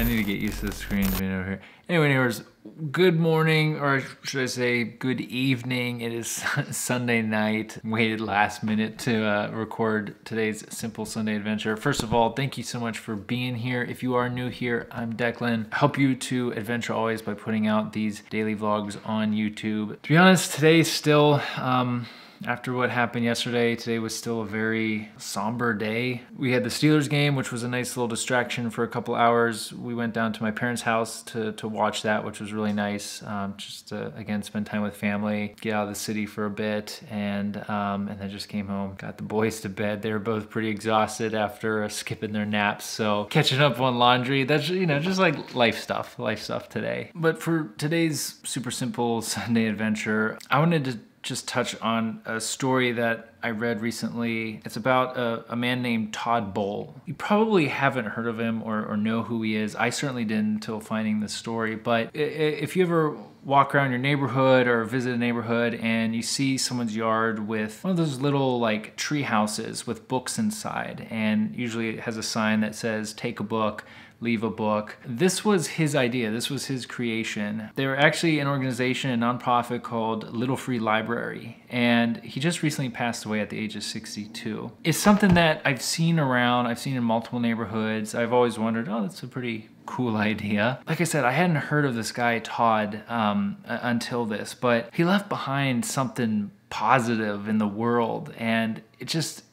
need to get used to the screen being over here. Anyway, neighbors, good morning, or should I say good evening. It is Sunday night. Waited last minute to record today's Simple Sunday Adventure. First of all, thank you so much for being here. If you are new here, I'm Declan. I help you to adventure always by putting out these daily vlogs on YouTube. To be honest, today's still, after what happened yesterday, today was still a very somber day. We had the Steelers game, which was a nice little distraction for a couple hours. We went down to my parents' house to watch that, which was really nice. Just to, again, spend time with family, get out of the city for a bit, and then just came home, got the boys to bed. They were both pretty exhausted after skipping their naps, so catching up on laundry. That's, you know, just like life stuff today. But for today's super simple Sunday adventure, I wanted to just touch on a story that I read recently. It's about a man named Todd Bol. You probably haven't heard of him or know who he is. I certainly didn't until finding this story. But if you ever walk around your neighborhood or visit a neighborhood and you see someone's yard with one of those little like tree houses with books inside, and usually it has a sign that says, "Take a book, leave a book." This was his idea. This was his creation. They were actually an organization, a nonprofit called Little Free Library, and he just recently passed away at the age of 62. It's something that I've seen around. I've seen in multiple neighborhoods. I've always wondered, oh, that's a pretty cool idea. Like I said, I hadn't heard of this guy Todd until this, but he left behind something positive in the world, and it just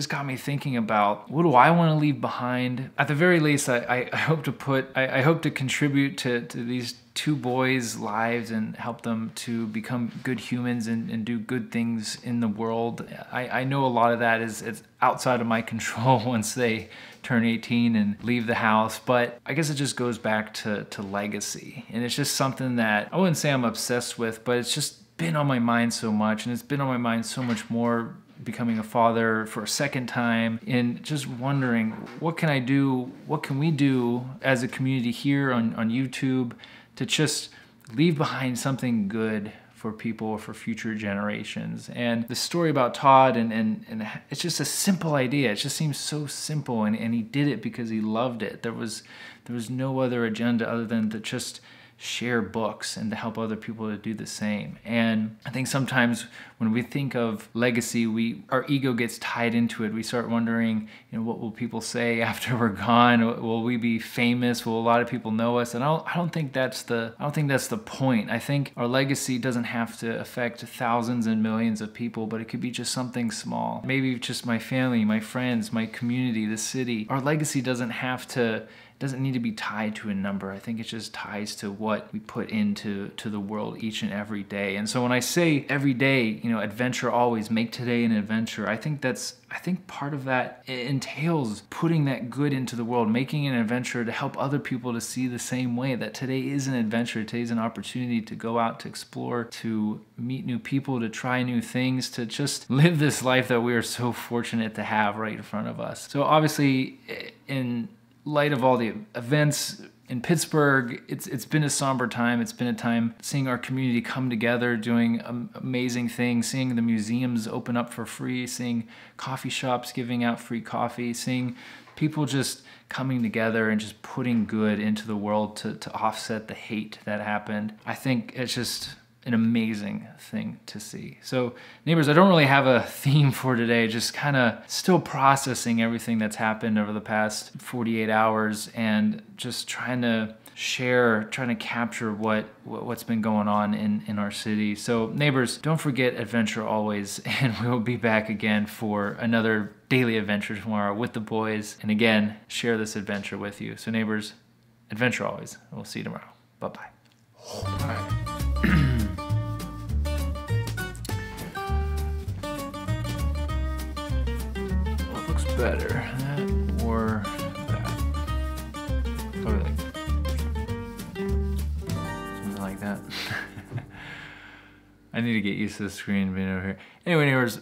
got me thinking about, what do I want to leave behind? At the very least, I hope to contribute to these two boys' lives and help them to become good humans and do good things in the world. I know a lot of that is outside of my control once they turn 18 and leave the house, but I guess it just goes back to legacy. And it's just something that I wouldn't say I'm obsessed with, but it's just been on my mind so much, and it's been on my mind so much more becoming a father for a second time, and just wondering, what can I do, what can we do as a community here on YouTube to just leave behind something good for people, for future generations. And the story about Todd, and it's just a simple idea. It just seems so simple, and he did it because he loved it. There was no other agenda other than to just share books and to help other people to do the same. And I think sometimes when we think of legacy, our ego gets tied into it. We start wondering, you know, what will people say after we're gone? Will we be famous? Will a lot of people know us? And I don't think that's the point. I think our legacy doesn't have to affect thousands and millions of people, but it could be just something small. Maybe just my family, my friends, my community, the city. Our legacy doesn't need to be tied to a number. I think it just ties to what we put into the world each and every day. And so when I say every day, you know, adventure always, make today an adventure, I think part of that entails putting that good into the world, making an adventure to help other people to see the same way, that today is an adventure, today's an opportunity to go out, to explore, to meet new people, to try new things, to just live this life that we are so fortunate to have right in front of us. So obviously, in light of all the events in Pittsburgh, it's been a somber time. It's been a time seeing our community come together, doing amazing things, seeing the museums open up for free, seeing coffee shops giving out free coffee, seeing people just coming together and just putting good into the world to offset the hate that happened. I think it's just an amazing thing to see. So neighbors, I don't really have a theme for today, just kind of still processing everything that's happened over the past 48 hours and just trying to capture what's been going on in our city. So neighbors, don't forget adventure always, and we'll be back again for another daily adventure tomorrow with the boys, and again, share this adventure with you. So neighbors, adventure always, and we'll see you tomorrow. Bye-bye. All right. What looks better, that or that? Probably like something like that. I need to get used to the screen being over here. Anyway, neighbors,